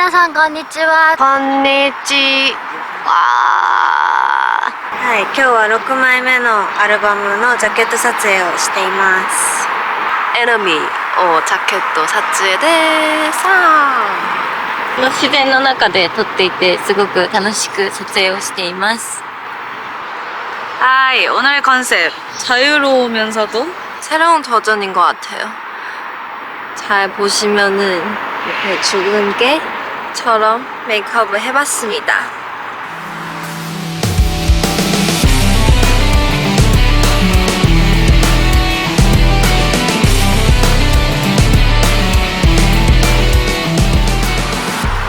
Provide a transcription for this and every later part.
皆さんこんにちは。こんにちは。はい、今日は6枚目のアルバムのジャケット撮影をしています。エナミーをジャケット撮影です。自然の中で撮っていてすごく楽しく撮影をしています。하이, 오늘 컨셉 자유로우면서도 새로운 도전인 것 같아요. 잘 보시면은 이렇게 죽은 개처럼 메이크업을 해봤습니다.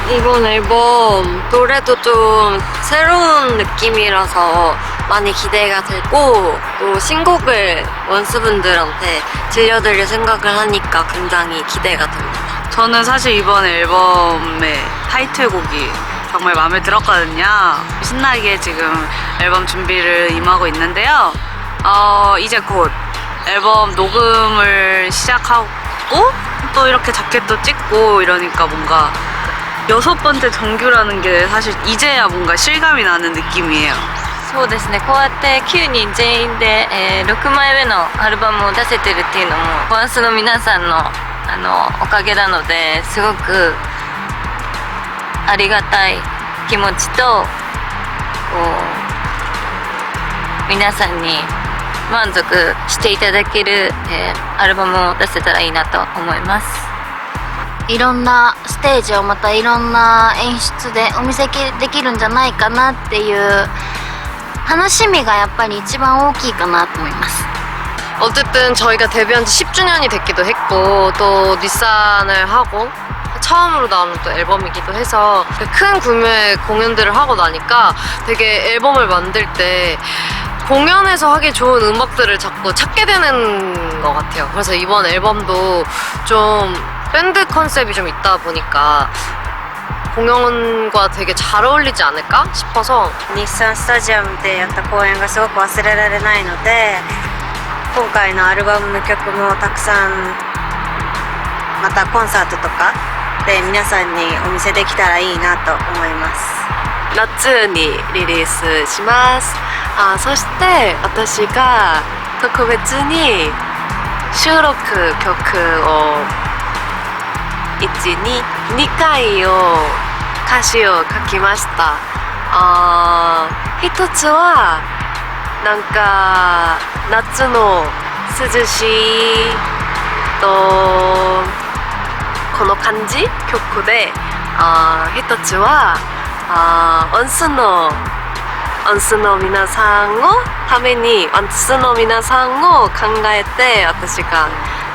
이번 앨범 노래도 좀 새로운 느낌이라서 많이 기대가 되고, 또 신곡을 원수분들한테 들려드릴 생각을 하니까 굉장히 기대가 됩니다. 저는 사실 이번 앨범의 타이틀곡이 정말 마음에 들었거든요. 신나게 지금 앨범 준비를 임하고 있는데요. 이제 곧 앨범 녹음을 시작하고 또 이렇게 자켓도 찍고 이러니까 뭔가 6번째 정규라는 게 사실 이제야 뭔가 실감이 나는 느낌이에요. そうですね、こうやって9人全員で、6枚目のアルバムを出せてるっていうのもワンスの皆さんのおかげなので、すごくありがたい気持ちと、こう皆さんに満足していただける、アルバムを出せたらいいなと思います。いろんなステージをまたいろんな演出でお見せできるんじゃないかなっていう楽しみがやっぱり一番大きいかなと思います。 어쨌든 저희가 데뷔한 지 10주년이 됐기도 했고, 또 닛산을 하고 처음으로 나오는 또 앨범이기도 해서 큰 규모의 공연들을 하고 나니까 되게 앨범을 만들 때 공연에서 하기 좋은 음악들을 자꾸 찾게 되는 것 같아요. 그래서 이번 앨범도 좀 밴드 컨셉이 좀 있다 보니까 공연과 되게 잘 어울리지 않을까 싶어서 日産スタジアムでやった公演がすごく忘れられないので、今回のアルバムの曲もたくさんまたコンサートとかで皆さんにお見せできたらいいなと思います。夏にリリースします。そして私が特別に収録曲を2回を歌詞を書きました。一つはなんか夏の涼しいとこの感じ曲で、一つはワンスの皆さんをためにワンスの皆さんを考えて私が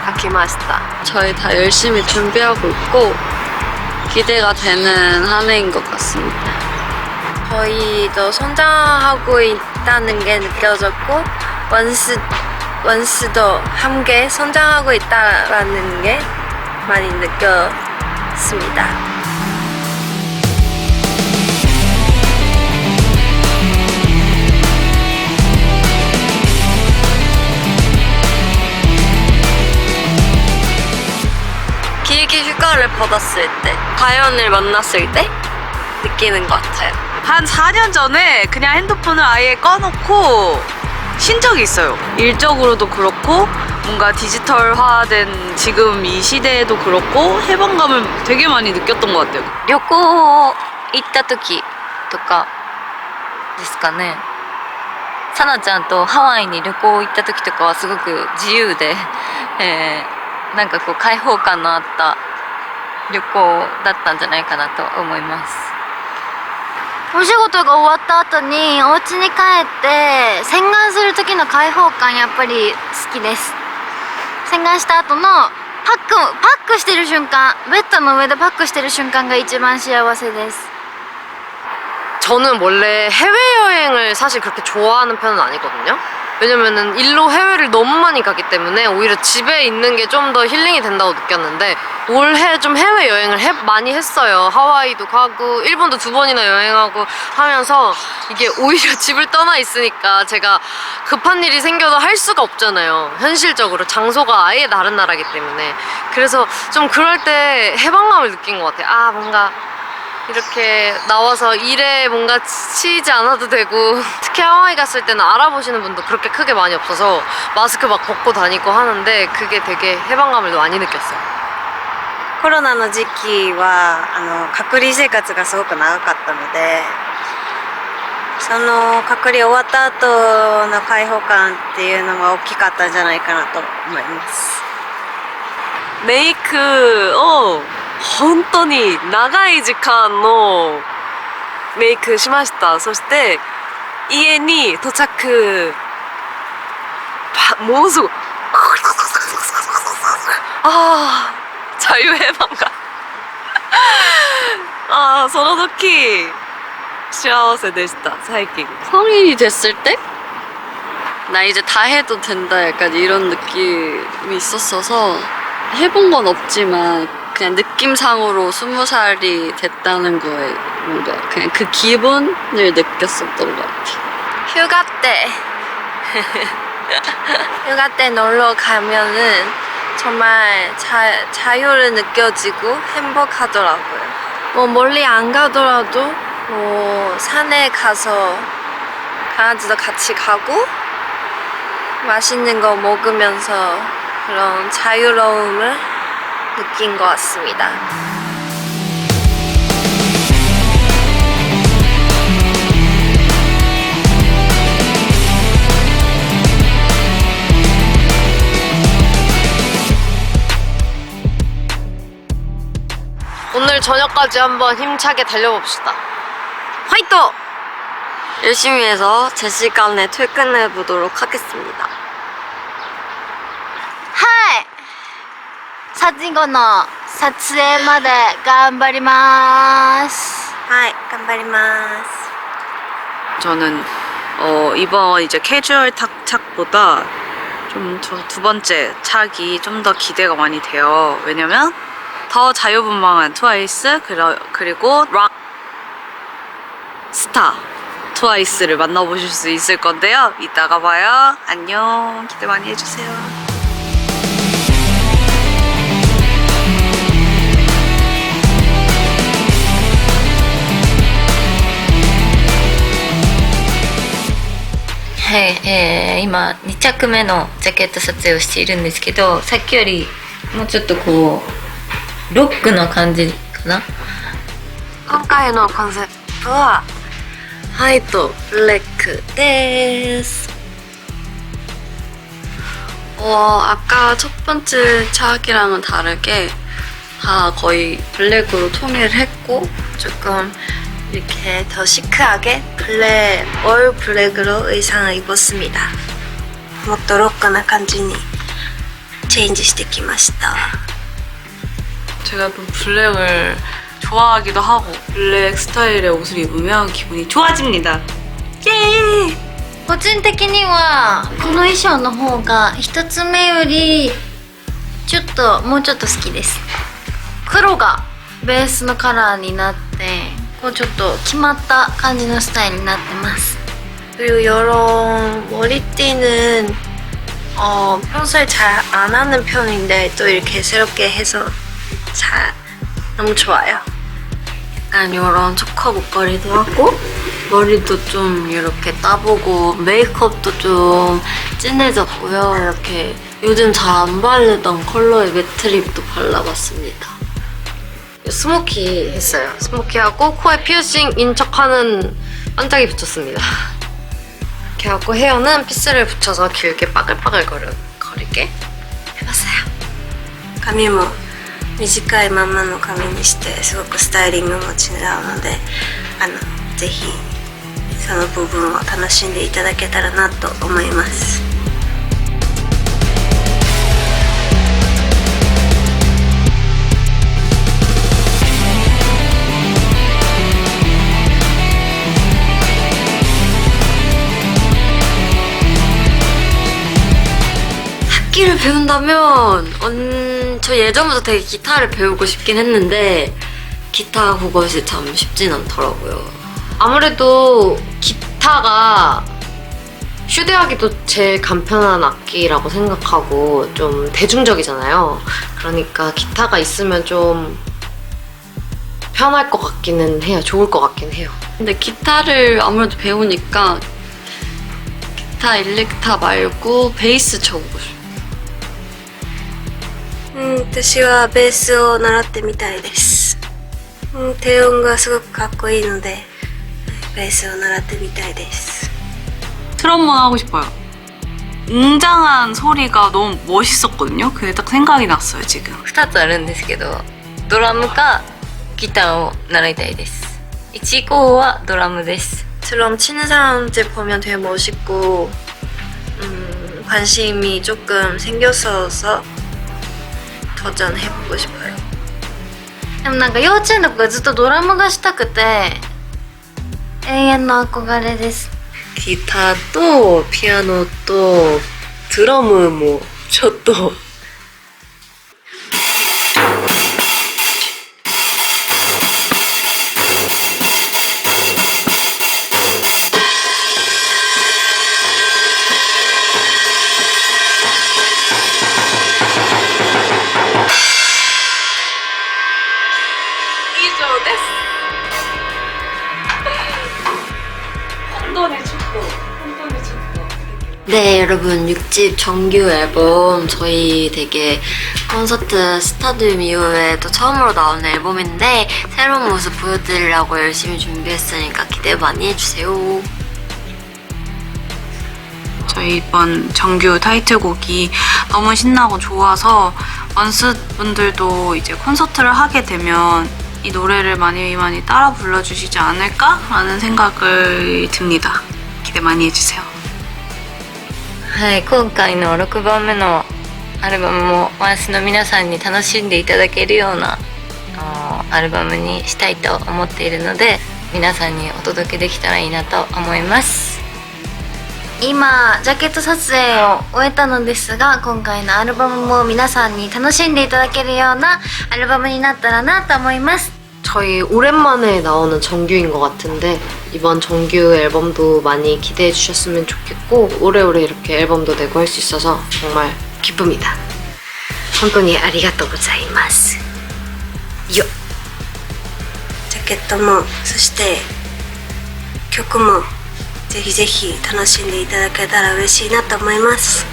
書きました。 저희 다 열심히 준비하고 있고 기대가 되는 한 해인 것 같습니다. 저희도 성장하고 있다는 게 느껴졌고, 원스도 함께 성장하고 있다라는 게 많이 느꼈습니다. 길게 휴가를 받았을 때, 가연을 만났을 때 느끼는 것 같아요. 한 4년 전에 그냥 핸드폰을 아예 꺼놓고 쉰 적이 있어요. 일적으로도 그렇고 뭔가 디지털화된 지금 이 시대에도 그렇고 해방감을 되게 많이 느꼈던 것 같아요. 旅行行った時とかですかね。さなちゃんとハワイに旅行行った時とかはすごく自由で、なんかこう開放感のあった旅行だったんじゃないかなと思います。お仕事が終わった後にお家に帰って洗顔する時の開放感やっぱり好きです。洗顔した後のパックしてる瞬間、ベッドの上でパックしてる瞬間が一番幸せです。 저는 원래 해외여행을 사실 그렇게 좋아하는 편은 아니거든요. 왜냐면은 일로 해외를 너무 많이 가기 때문에 오히려 집에 있는 게 좀 더 힐링이 된다고 느꼈는데, 올해 좀 해외여행을 많이 했어요. 하와이도 가고 일본도 2번이나 여행하고 하면서 이게 오히려 집을 떠나 있으니까 제가 급한 일이 생겨도 할 수가 없잖아요. 현실적으로 장소가 아예 다른 나라기 때문에. 그래서 좀 그럴 때 해방감을 느낀 것 같아요. 뭔가 이렇게 나와서 일에 뭔가 치이지 않아도 되고 특히 하와이 갔을 때는 알아보시는 분도 그렇게 크게 많이 없어서 마스크 막 벗고 다니고 하는데 그게 되게 해방감을 많이 느꼈어요. コロナの時期は隔離生活がすごく長かったので、その隔離終わった後の開放感っていうのが大きかったんじゃないかなと思います。メイクを本当に長い時間のメイクしました。そして家に到着もうすぐ자유해방감その時幸せでした最近 성인이 됐을 때? 나 이제 다 해도 된다 약간 이런 느낌이 있었어서 해본 건 없지만 그냥 느낌상으로 20살이 됐다는 거에 뭔가 그냥 그 기분을 느꼈었던 것 같아요. 휴가 때 휴가 때 놀러 가면은 정말 자유를 느껴지고 행복하더라고요. 뭐 멀리 안 가더라도 뭐 산에 가서 강아지도 같이 가고 맛있는 거 먹으면서 그런 자유로움을 느낀 것 같습니다. 오늘 저녁까지 한번 힘차게 달려봅시다. 화이트! 열심히 해서 제 시간에 퇴근해 보도록 하겠습니다. はい最後の撮影まで頑張りますはい頑張ります。 저는 이번 이제 캐주얼 착보다 좀 두 번째 착이 좀 더 기대가 많이 돼요. 왜냐면 더 자유분방한 트와이스 그리고 락 스타 트와이스를 만나보실 수 있을 건데요. 이따가 봐요. 안녕. 기대 많이 해주세요.はい、今2着目のジャケット撮影をしているんですけど、さっきよりもうちょっとこうロックな感じかな。今回のコンセプトは화이트 블랙 데스. 아까 첫 번째 착이랑은 다르게 다 거의 블랙으로 통일했고 조금 이렇게 더 시크하게 올 블랙으로 의상을 입었습니다. もっとロックな感じにチェンジしてきました。 제가 또 블랙을 좋아하기도 하고 블랙 스타일의 옷을 입으면 기분이 좋아집니다. 예! 個人的にはこの衣装の方が一つ目よりもうちょっと好きです。黒がベースのカラーになってこうちょっと決まった感じのスタイルになってます. 그리고 이런 머리띠는 평소에 잘 안 하는 편인데 또 이렇게 새롭게 해서 너무 좋아요. 약간 이런 초커 목걸이도 하고 머리도 좀 이렇게 따보고 메이크업도 좀 진해졌고요. 이렇게 요즘 잘 안 바르던 컬러의 매트립도 발라봤습니다. 스모키 했어요. 스모키하고 코에 피어싱 인척하는 반짝이 붙였습니다. 이렇게 하고 헤어는 피스를 붙여서 길게 빠글빠글 거리게 해봤어요. 髪も短いままの髪にしてすごくスタイリングも違うのでぜひその部分を楽しんでいただけたらなと思います。 악기를 배운다면 저 예전부터 되게 기타를 배우고 싶긴 했는데 기타 그것이 참 쉽진 않더라고요. 아무래도 기타가 휴대하기도 제일 간편한 악기라고 생각하고 좀 대중적이잖아요. 그러니까 기타가 있으면 좀 편할 것 같기는 해요. 좋을 것 같긴 해요. 근데 기타를 아무래도 배우니까 기타 일렉타 말고 베이스 쳐보고 싶어요. 私はベースを習ってみたいです。低音がすごくかっこいいので、ベースを習ってみたいです。 트럼본 하고 싶어요. 웅장한 소리가 너무 멋있었거든요. 그게 딱 생각이 났어요, 지금. 2つあるんですけど、ドラムかギターを習いたいです。1以降はドラムです。 드럼 치는 사람들 보면 되게 멋있고 관심이 조금 생겼어서 도전해보고 싶어요. でもなんか幼稚園の子がずっとドラムがしたくて永遠の憧れです。 기타 또 피아노 또 드럼 뭐 저도 네, 여러분 6집 정규 앨범 저희 되게 콘서트 스타디움 이후에 또 처음으로 나오는 앨범인데 새로운 모습 보여드리려고 열심히 준비했으니까 기대 많이 해주세요. 저희 이번 정규 타이틀곡이 너무 신나고 좋아서 원스 분들도 이제 콘서트를 하게 되면 이 노래를 많이 따라 불러주시지 않을까라는 생각을 듭니다. 기대 많이 해주세요. はい、今回の6番目のアルバムもワンスの皆さんに楽しんでいただけるようなアルバムにしたいと思っているので、皆さんにお届けできたらいいなと思います。今ジャケット撮影を終えたのですが、今回のアルバムも皆さんに楽しんでいただけるようなアルバムになったらなと思います。 저희 오랜만에 나오는 정규인 것 같은데 이번 정규 앨범도 많이 기대해 주셨으면 좋겠고 오래오래 이렇게 앨범도 내고 할 수 있어서 정말 기쁩니다. 本当にありがとうございます。よっ。ジャケットもそして曲もぜひぜひ楽しんでいただけたら嬉しいなと思います。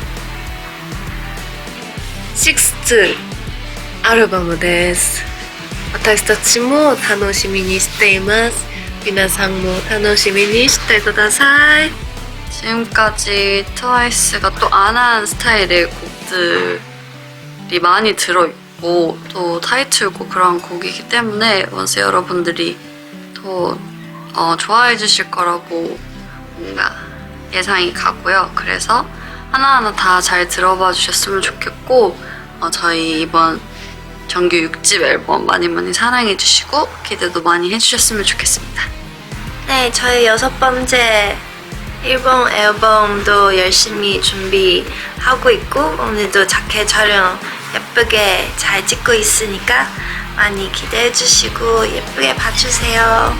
6th アルバムです。私たちも楽しみにしています。皆さんも楽しみにしてください。 지금까지 트와이스가 또 안 한 스타일의 곡들이 많이 들어있고 또 타이틀곡 그런 곡이기 때문에 원스 여러분들이 더 좋아해 주실 거라고 뭔가 예상이 가고요. 그래서 하나하나 다 잘 들어봐 주셨으면 좋겠고 저희 이번 정규 6집 앨범 많이 사랑해 주시고 기대도 많이 해주셨으면 좋겠습니다. 네, 저희 6번째 일본 앨범도 열심히 준비하고 있고 오늘도 자켓 촬영 예쁘게 잘 찍고 있으니까 많이 기대해 주시고 예쁘게 봐주세요.